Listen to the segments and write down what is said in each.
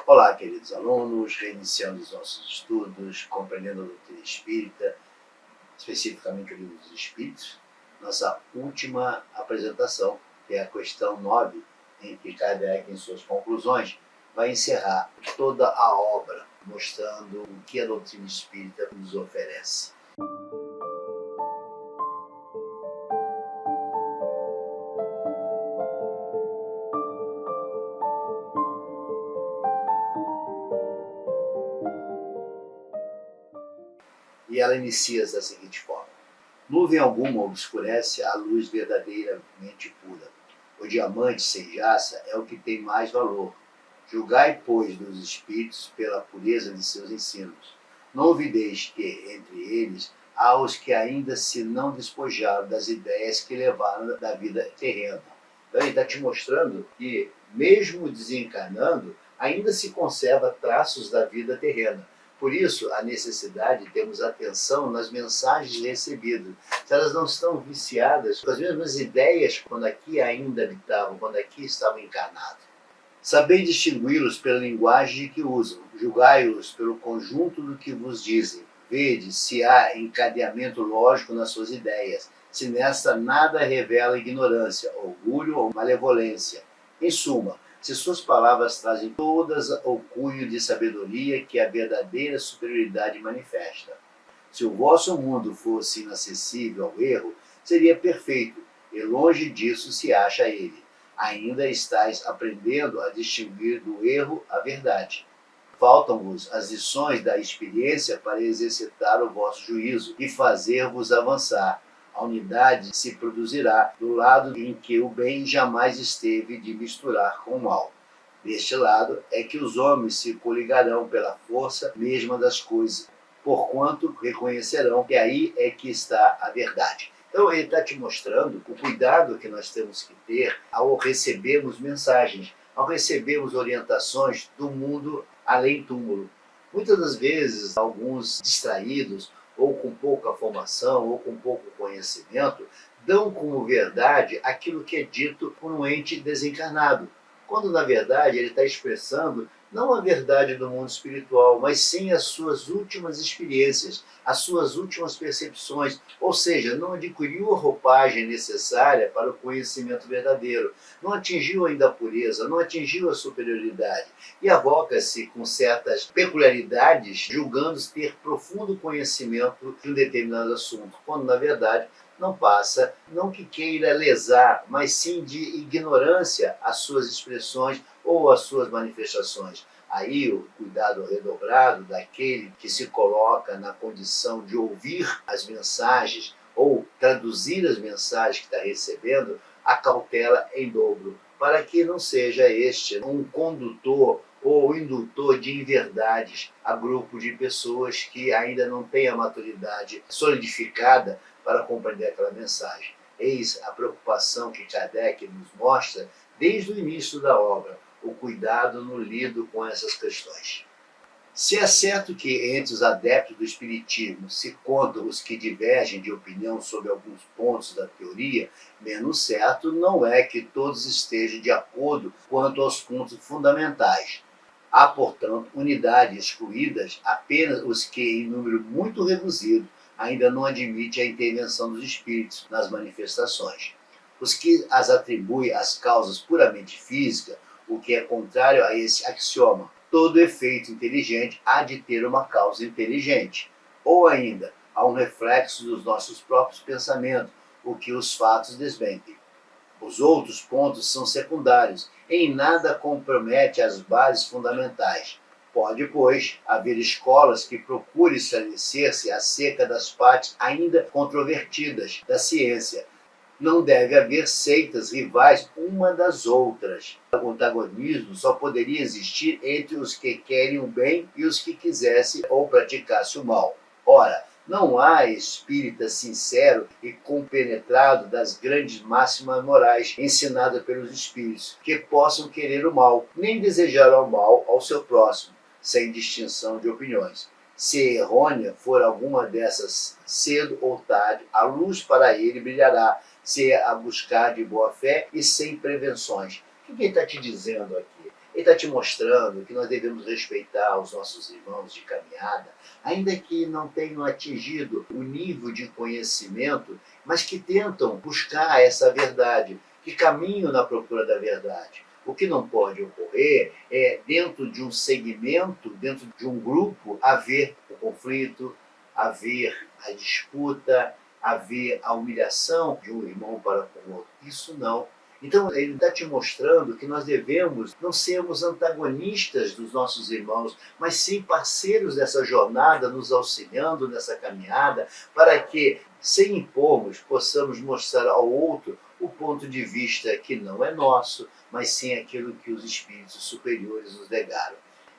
Olá, queridos alunos, reiniciando os nossos estudos, compreendendo a doutrina espírita, especificamente o Livro dos Espíritos, nossa última apresentação, que é a questão 9, em que Kardec, em suas conclusões, vai encerrar toda a obra, mostrando o que a doutrina espírita nos oferece. E ela inicia-se da seguinte forma: nuvem alguma obscurece a luz verdadeiramente pura. O diamante sem jaça é o que tem mais valor. Julgai, pois, dos espíritos pela pureza de seus ensinos. Não ouvideis que, entre eles, há os que ainda se não despojaram das ideias que levaram da vida terrena. Então ele está te mostrando que, mesmo desencarnando, ainda se conserva traços da vida terrena. Por isso, a necessidade de termos atenção nas mensagens recebidas. Se elas não estão viciadas com as mesmas ideias quando aqui ainda habitavam, quando aqui estavam encarnados. Sabeis distingui-los pela linguagem que usam, julgai-os pelo conjunto do que vos dizem. Vede se há encadeamento lógico nas suas ideias, se nesta nada revela ignorância, orgulho ou malevolência. Em suma, se suas palavras trazem todas o cunho de sabedoria que a verdadeira superioridade manifesta. Se o vosso mundo fosse inacessível ao erro, seria perfeito, e longe disso se acha ele. Ainda estáis aprendendo a distinguir do erro a verdade. Faltam-vos as lições da experiência para exercitar o vosso juízo e fazer-vos avançar. A unidade se produzirá do lado em que o bem jamais esteve de misturar com o mal. Deste lado é que os homens se coligarão pela força mesma das coisas, porquanto reconhecerão que aí é que está a verdade. Então ele está te mostrando o cuidado que nós temos que ter ao recebermos mensagens, ao recebermos orientações do mundo além túmulo. Muitas das vezes, alguns distraídos, ou com pouca formação, ou com pouco conhecimento, dão como verdade aquilo que é dito por um ente desencarnado, quando na verdade ele está expressando não a verdade do mundo espiritual, mas sim as suas últimas experiências, as suas últimas percepções, ou seja, não adquiriu a roupagem necessária para o conhecimento verdadeiro, não atingiu ainda a pureza, não atingiu a superioridade, e avoca-se com certas peculiaridades, julgando-se ter profundo conhecimento de um determinado assunto, quando na verdade não passa, não que queira lesar, mas sim de ignorância às suas expressões ou às suas manifestações. Aí o cuidado redobrado daquele que se coloca na condição de ouvir as mensagens ou traduzir as mensagens que está recebendo, a cautela em dobro, para que não seja este um condutor ou indutor de inverdades a grupo de pessoas que ainda não têm a maturidade solidificada para compreender aquela mensagem. Eis a preocupação que Kardec nos mostra desde o início da obra, o cuidado no lido com essas questões. Se é certo que entre os adeptos do Espiritismo se contam os que divergem de opinião sobre alguns pontos da teoria, menos certo não é que todos estejam de acordo quanto aos pontos fundamentais. Há, portanto, unidades excluídas apenas os que, em número muito reduzido, ainda não admitem a intervenção dos espíritos nas manifestações. Os que as atribuem às causas puramente físicas, o que é contrário a esse axioma: todo efeito inteligente há de ter uma causa inteligente. Ou ainda, há um reflexo dos nossos próprios pensamentos, o que os fatos desmentem. Os outros pontos são secundários, em nada compromete as bases fundamentais. Pode, pois, haver escolas que procurem esclarecer-se acerca das partes ainda controvertidas da ciência. Não deve haver seitas rivais uma das outras. O antagonismo só poderia existir entre os que querem o bem e os que quisessem ou praticassem o mal. Ora, não há espírita sincero e compenetrado das grandes máximas morais ensinadas pelos espíritos que possam querer o mal, nem desejar o mal ao seu próximo, sem distinção de opiniões. Se errônea for alguma dessas, cedo ou tarde, a luz para ele brilhará, se a buscar de boa fé e sem prevenções. O que ele está te dizendo aqui? Ele está te mostrando que nós devemos respeitar os nossos irmãos de caminhada, ainda que não tenham atingido o nível de conhecimento, mas que tentam buscar essa verdade, que caminham na procura da verdade. O que não pode ocorrer é, dentro de um segmento, dentro de um grupo, haver o conflito, haver a disputa, haver a humilhação de um irmão para com o outro. Isso não. Então, ele está te mostrando que nós devemos não sermos antagonistas dos nossos irmãos, mas sim parceiros dessa jornada, nos auxiliando nessa caminhada, para que, sem impormos, possamos mostrar ao outro o ponto de vista que não é nosso, mas sim aquilo que os espíritos superiores nos legaram.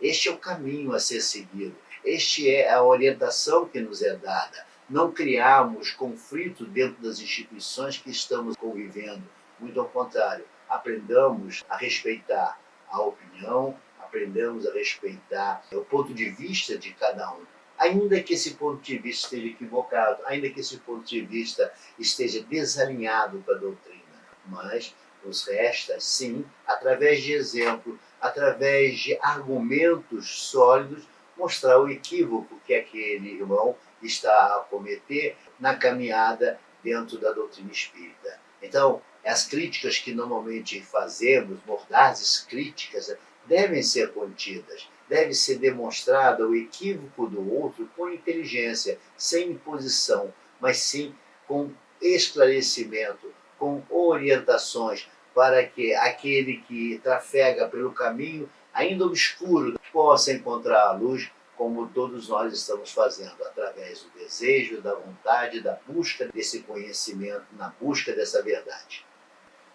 Este é o caminho a ser seguido. Este é a orientação que nos é dada. Não criarmos conflito dentro das instituições que estamos convivendo. Muito ao contrário, aprendamos a respeitar a opinião, aprendamos a respeitar o ponto de vista de cada um. Ainda que esse ponto de vista esteja equivocado, ainda que esse ponto de vista esteja desalinhado com a doutrina. Mas nos resta, sim, através de exemplo, através de argumentos sólidos, mostrar o equívoco que aquele irmão está a cometer na caminhada dentro da doutrina espírita. Então, as críticas que normalmente fazemos, mordazes críticas, devem ser contidas, deve ser demonstrado o equívoco do outro com inteligência, sem imposição, mas sim com esclarecimento, com orientações, para que aquele que trafega pelo caminho ainda obscuro possa encontrar a luz, como todos nós estamos fazendo, através do desejo, da vontade, da busca desse conhecimento, na busca dessa verdade.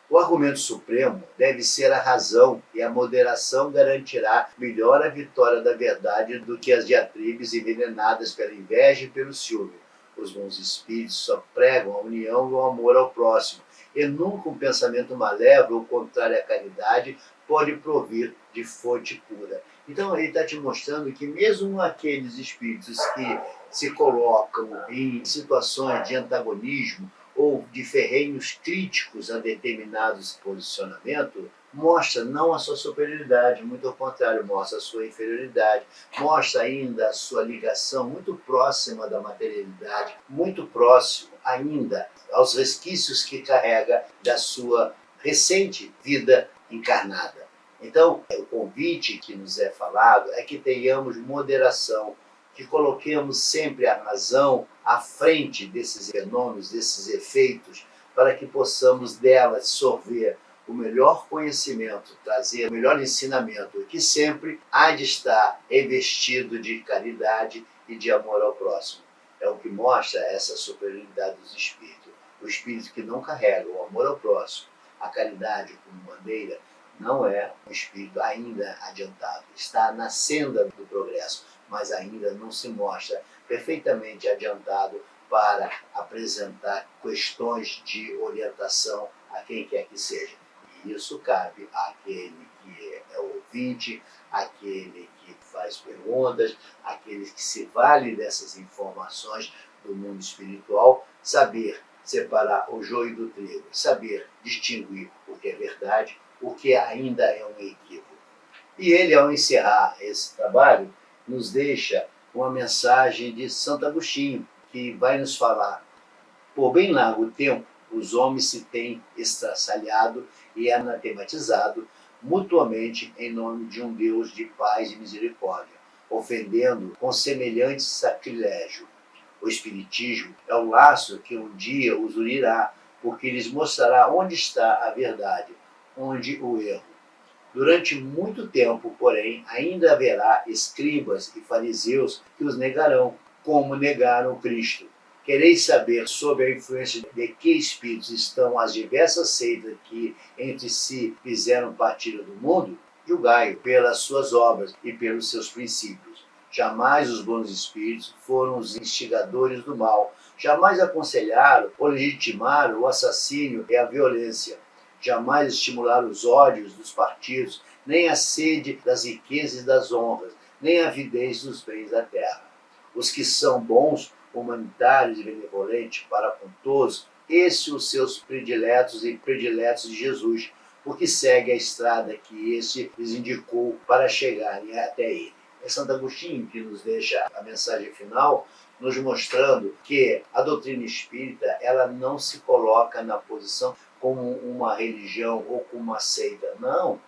O argumento supremo deve ser a razão, e a moderação garantirá melhor a vitória da verdade do que as diatribes envenenadas pela inveja e pelo ciúme. Os bons espíritos só pregam a união e o amor ao próximo, e nunca um pensamento malévolo ou contrário à caridade pode provir de fonte pura. Então ele está te mostrando que mesmo aqueles espíritos que se colocam em situações de antagonismo ou de ferrenhos críticos a determinados posicionamentos, mostra não a sua superioridade, muito ao contrário, mostra a sua inferioridade, mostra ainda a sua ligação muito próxima da materialidade, muito próximo ainda aos resquícios que carrega da sua recente vida encarnada. Então, o convite que nos é falado é que tenhamos moderação, que coloquemos sempre a razão à frente desses fenômenos, desses efeitos, para que possamos dela sorver o melhor conhecimento, trazer o melhor ensinamento, que sempre há de estar revestido de caridade e de amor ao próximo. É o que mostra essa superioridade dos espíritos. O espírito que não carrega o amor ao próximo, a caridade como bandeira, não é um espírito ainda adiantado. Está na senda do progresso, mas ainda não se mostra perfeitamente adiantado para apresentar questões de orientação a quem quer que seja. E isso cabe àquele que é ouvinte, àquele que faz perguntas, àquele que se vale dessas informações do mundo espiritual, saber separar o joio do trigo, saber distinguir o que é verdade, o que ainda é um equívoco. E ele, ao encerrar esse trabalho, nos deixa uma mensagem de Santo Agostinho, que vai nos falar: por bem largo tempo, os homens se têm estraçalhado e anatematizado mutuamente em nome de um Deus de paz e misericórdia, ofendendo com semelhante sacrilégio. O Espiritismo é o laço que um dia os unirá, porque lhes mostrará onde está a verdade, onde o erro. Durante muito tempo, porém, ainda haverá escribas e fariseus que os negarão, como negaram Cristo. Quereis saber sobre a influência de que espíritos estão as diversas seitas que entre si fizeram partilha do mundo? Julgai-o pelas suas obras e pelos seus princípios. Jamais os bons espíritos foram os instigadores do mal, jamais aconselharam ou legitimaram o assassínio e a violência. Jamais estimular os ódios dos partidos, nem a sede das riquezas e das honras, nem a avidez dos bens da terra. Os que são bons, humanitários e benevolentes para com todos, esses os seus prediletos e prediletos de Jesus, porque segue a estrada que esse lhes indicou para chegarem até ele. É Santo Agostinho que nos deixa a mensagem final, nos mostrando que a doutrina espírita ela não se coloca na posição como uma religião ou como uma seita. Não,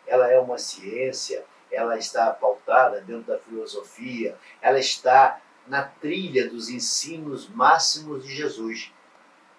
ela é uma ciência, ela está pautada dentro da filosofia, ela está na trilha dos ensinos máximos de Jesus.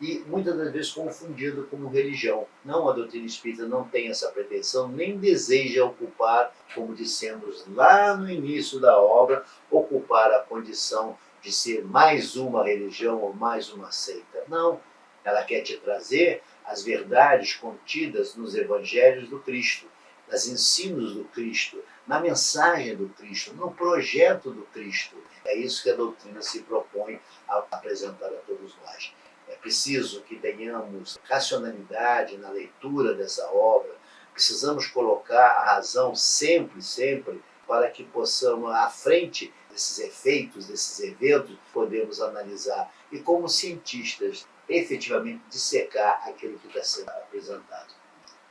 E muitas das vezes confundido como religião. Não, a doutrina espírita não tem essa pretensão, nem deseja ocupar, como dissemos lá no início da obra, ocupar a condição de ser mais uma religião ou mais uma seita. Não, ela quer te trazer as verdades contidas nos evangelhos do Cristo, nos ensinos do Cristo, na mensagem do Cristo, no projeto do Cristo. É isso que a doutrina se propõe a apresentar a todos nós. É preciso que tenhamos racionalidade na leitura dessa obra. Precisamos colocar a razão sempre, sempre, para que possamos, à frente desses efeitos, desses eventos, podemos analisar e, como cientistas, efetivamente dissecar aquilo que está sendo apresentado.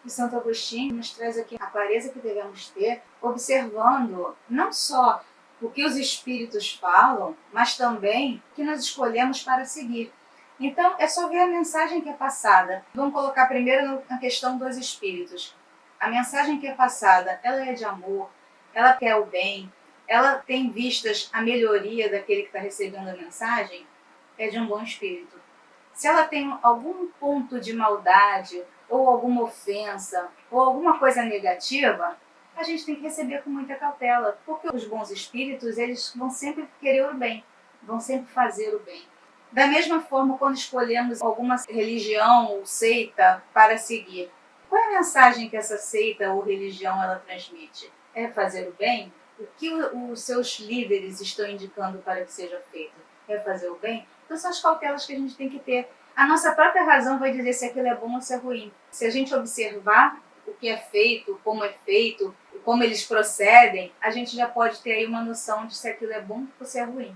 E Santo Agostinho nos traz aqui a clareza que devemos ter, observando não só o que os espíritos falam, mas também o que nós escolhemos para seguir. Então, é só ver a mensagem que é passada. Vamos colocar primeiro na questão dos espíritos. A mensagem que é passada, ela é de amor, ela quer o bem, ela tem vistas a melhoria daquele que está recebendo a mensagem, é de um bom espírito. Se ela tem algum ponto de maldade, ou alguma ofensa, ou alguma coisa negativa, a gente tem que receber com muita cautela, porque os bons espíritos, eles vão sempre querer o bem, vão sempre fazer o bem. Da mesma forma, quando escolhemos alguma religião ou seita para seguir, qual é a mensagem que essa seita ou religião ela transmite? É fazer o bem? O que os seus líderes estão indicando para que seja feito? É fazer o bem? Então são as cautelas que a gente tem que ter. A nossa própria razão vai dizer se aquilo é bom ou se é ruim. Se a gente observar o que é feito, como eles procedem, a gente já pode ter aí uma noção de se aquilo é bom ou se é ruim.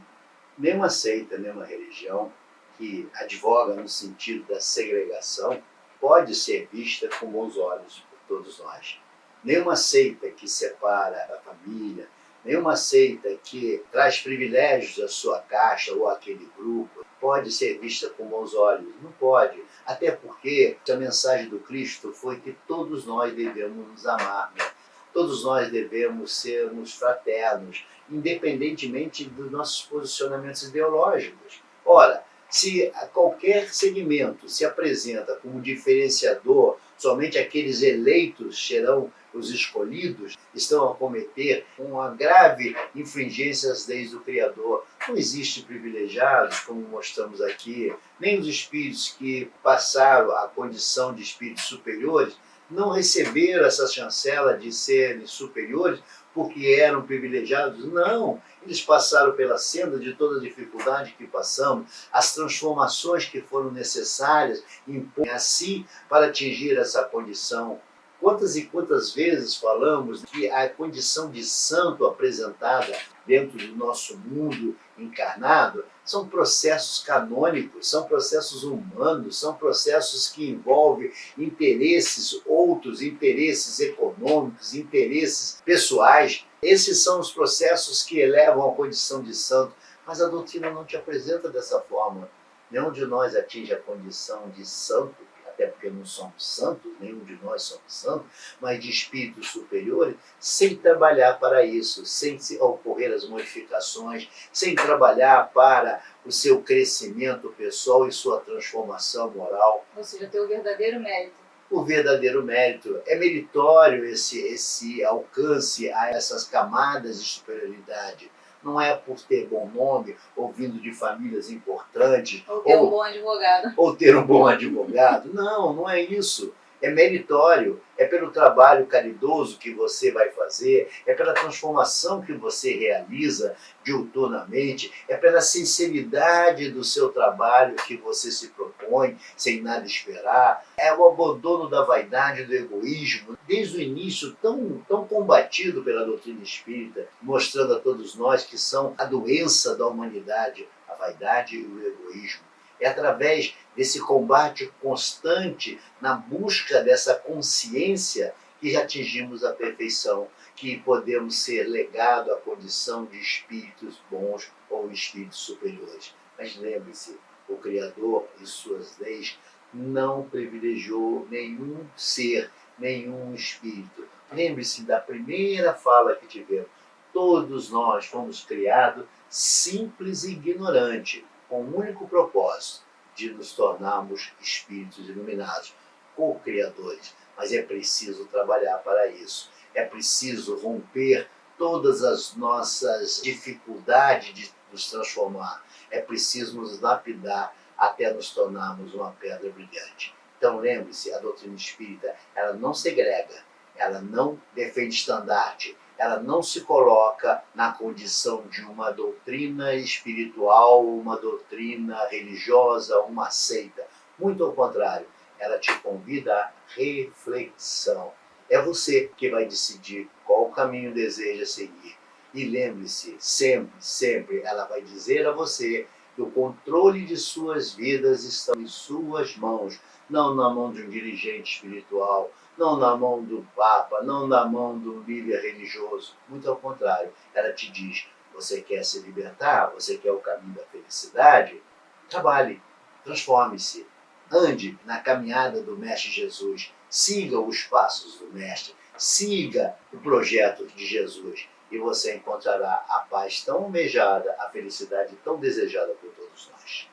Nenhuma seita, nenhuma religião que advoga no sentido da segregação pode ser vista com bons olhos por todos nós. Nenhuma seita que separa a família, nenhuma seita que traz privilégios à sua caixa ou àquele grupo pode ser vista com bons olhos. Não pode. Até porque a mensagem do Cristo foi que todos nós devemos nos amar, né? Todos nós devemos sermos fraternos, independentemente dos nossos posicionamentos ideológicos. Ora, se qualquer segmento se apresenta como diferenciador, somente aqueles eleitos serão os escolhidos, estão a cometer uma grave infringência às leis do Criador. Não existe privilegiados, como mostramos aqui, nem os espíritos que passaram a condição de espíritos superiores não receberam essa chancela de serem superiores porque eram privilegiados. Não, eles passaram pela senda de toda a dificuldade que passamos, as transformações que foram necessárias impõem a si para atingir essa condição. Quantas e quantas vezes falamos que a condição de santo apresentada dentro do nosso mundo encarnado são processos canônicos, são processos humanos, são processos que envolvem interesses, outros interesses econômicos, interesses pessoais. Esses são os processos que elevam a condição de santo, mas a doutrina não te apresenta dessa forma. Nenhum de nós atinge a condição de santo, até porque não somos santos, nenhum de nós somos santos, mas de espíritos superiores, sem trabalhar para isso, sem ocorrer as modificações, sem trabalhar para o seu crescimento pessoal e sua transformação moral. Ou seja, ter o verdadeiro mérito. O verdadeiro mérito. É meritório esse alcance a essas camadas de superioridade. Não é por ter bom nome, ou vindo de famílias importantes. Ou ter um bom advogado. Ou ter um bom advogado. Não, não é isso. É meritório, é pelo trabalho caridoso que você vai fazer, é pela transformação que você realiza diuturnamente, é pela sinceridade do seu trabalho que você se propõe, sem nada esperar, é o abandono da vaidade, do egoísmo, desde o início tão combatido pela doutrina espírita, mostrando a todos nós que são a doença da humanidade, a vaidade e o egoísmo. É através desse combate constante na busca dessa consciência que já atingimos a perfeição, que podemos ser legado à condição de espíritos bons ou espíritos superiores. Mas lembre-se, o Criador e suas leis não privilegiou nenhum ser, nenhum espírito. Lembre-se da primeira fala que tivemos. Todos nós fomos criados simples e ignorantes, com o único propósito de nos tornarmos espíritos iluminados, co-criadores. Mas é preciso trabalhar para isso. É preciso romper todas as nossas dificuldades de nos transformar. É preciso nos lapidar até nos tornarmos uma pedra brilhante. Então lembre-se, a doutrina espírita, ela não segrega, ela não defende estandarte, ela não se coloca na condição de uma doutrina espiritual, uma doutrina religiosa, uma seita. Muito ao contrário, ela te convida à reflexão. É você que vai decidir qual caminho deseja seguir. E lembre-se, sempre, ela vai dizer a você que o controle de suas vidas está em suas mãos, não na mão de um dirigente espiritual, não na mão do Papa, não na mão do líder religioso. Muito ao contrário, ela te diz, você quer se libertar? Você quer o caminho da felicidade? Trabalhe, transforme-se, ande na caminhada do Mestre Jesus, siga os passos do Mestre, siga o projeto de Jesus e você encontrará a paz tão almejada, a felicidade tão desejada por todos nós.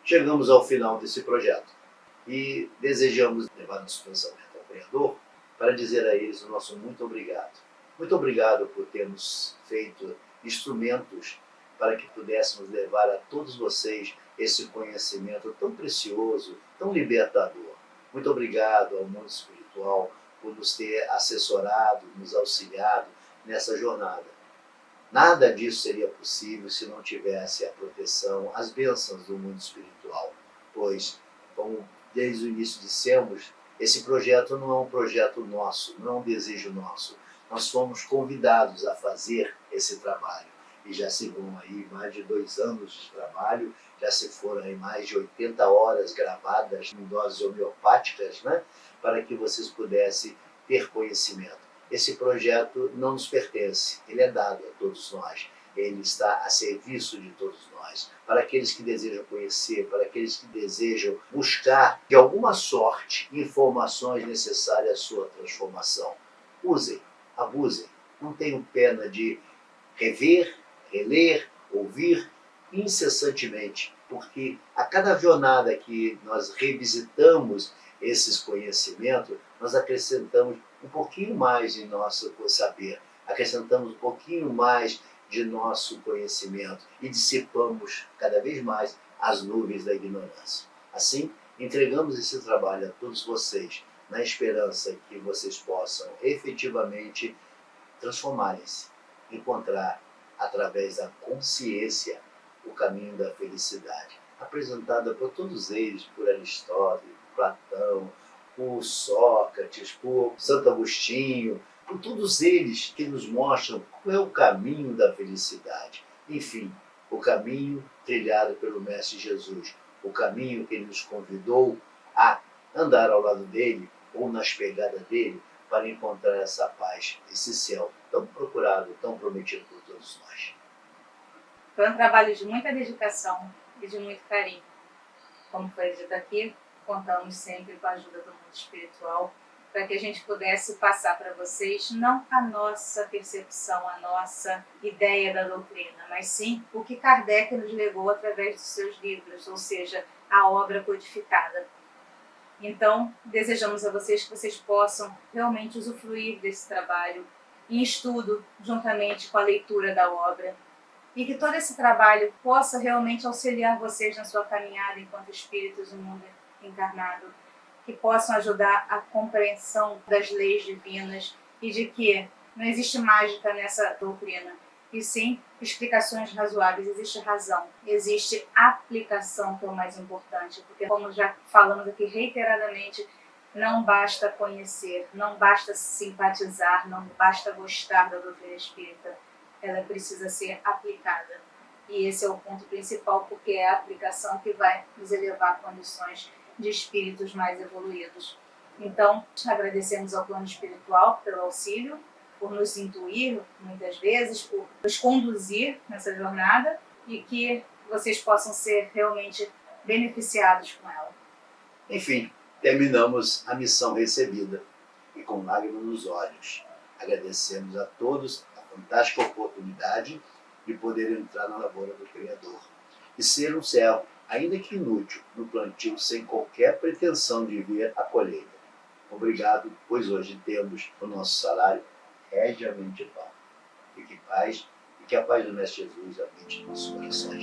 Chegamos ao final desse projeto e desejamos levar nosso pensamento ao Criador para dizer a eles o nosso muito obrigado. Muito obrigado por termos feito instrumentos para que pudéssemos levar a todos vocês esse conhecimento tão precioso, tão libertador. Muito obrigado ao mundo espiritual por nos ter assessorado, nos auxiliado nessa jornada. Nada disso seria possível se não tivesse a proteção, as bênçãos do mundo espiritual, pois, como desde o início dissemos, esse projeto não é um projeto nosso, não é um desejo nosso. Nós fomos convidados a fazer esse trabalho. E já se vão aí mais de 2 anos de trabalho, já se foram aí mais de 80 horas gravadas em doses homeopáticas, né, para que vocês pudessem ter conhecimento. Esse projeto não nos pertence, ele é dado a todos nós. Ele está a serviço de todos nós. Para aqueles que desejam conhecer, para aqueles que desejam buscar, de alguma sorte, informações necessárias à sua transformação. Usem, abusem, não tenham pena de rever, reler, ouvir incessantemente, porque a cada jornada que nós revisitamos esses conhecimentos, nós acrescentamos um pouquinho mais em nosso saber, acrescentamos um pouquinho mais de nosso conhecimento e dissipamos cada vez mais as nuvens da ignorância. Assim, entregamos esse trabalho a todos vocês, na esperança que vocês possam efetivamente transformarem-se, encontrar, através da consciência, o caminho da felicidade, apresentada por todos eles, por Aristóteles, Platão, por Sócrates, por Santo Agostinho, por todos eles que nos mostram qual é o caminho da felicidade. Enfim, o caminho trilhado pelo Mestre Jesus, o caminho que ele nos convidou a andar ao lado dele ou nas pegadas dele para encontrar essa paz, esse céu tão procurado, tão prometido por todos nós. Foi um trabalho de muita dedicação e de muito carinho. Como foi dito aqui, contamos sempre com a ajuda do mundo espiritual para que a gente pudesse passar para vocês não a nossa percepção, a nossa ideia da doutrina, mas sim o que Kardec nos legou através dos seus livros, ou seja, a obra codificada. Então, desejamos a vocês que vocês possam realmente usufruir desse trabalho em estudo, juntamente com a leitura da obra, e que todo esse trabalho possa realmente auxiliar vocês na sua caminhada enquanto espíritos no mundo encarnado, que possam ajudar a compreensão das leis divinas e de que não existe mágica nessa doutrina, e sim explicações razoáveis, existe razão, existe aplicação, que é o mais importante, porque como já falamos aqui reiteradamente, não basta conhecer, não basta simpatizar, não basta gostar da doutrina espírita, ela precisa ser aplicada. E esse é o ponto principal, porque é a aplicação que vai nos elevar a condições de espíritos mais evoluídos. Então, agradecemos ao plano espiritual pelo auxílio, por nos intuir muitas vezes, por nos conduzir nessa jornada e que vocês possam ser realmente beneficiados com ela. Enfim, terminamos a missão recebida e com lágrimas nos olhos. Agradecemos a todos a fantástica oportunidade de poder entrar na lavoura do Criador e ser um servo, ainda que inútil, no plantio sem qualquer pretensão de ver a colheita. Obrigado, pois hoje temos o nosso salário regiamente pago. Fique em paz e que a paz do Mestre Jesus habite em nossos corações.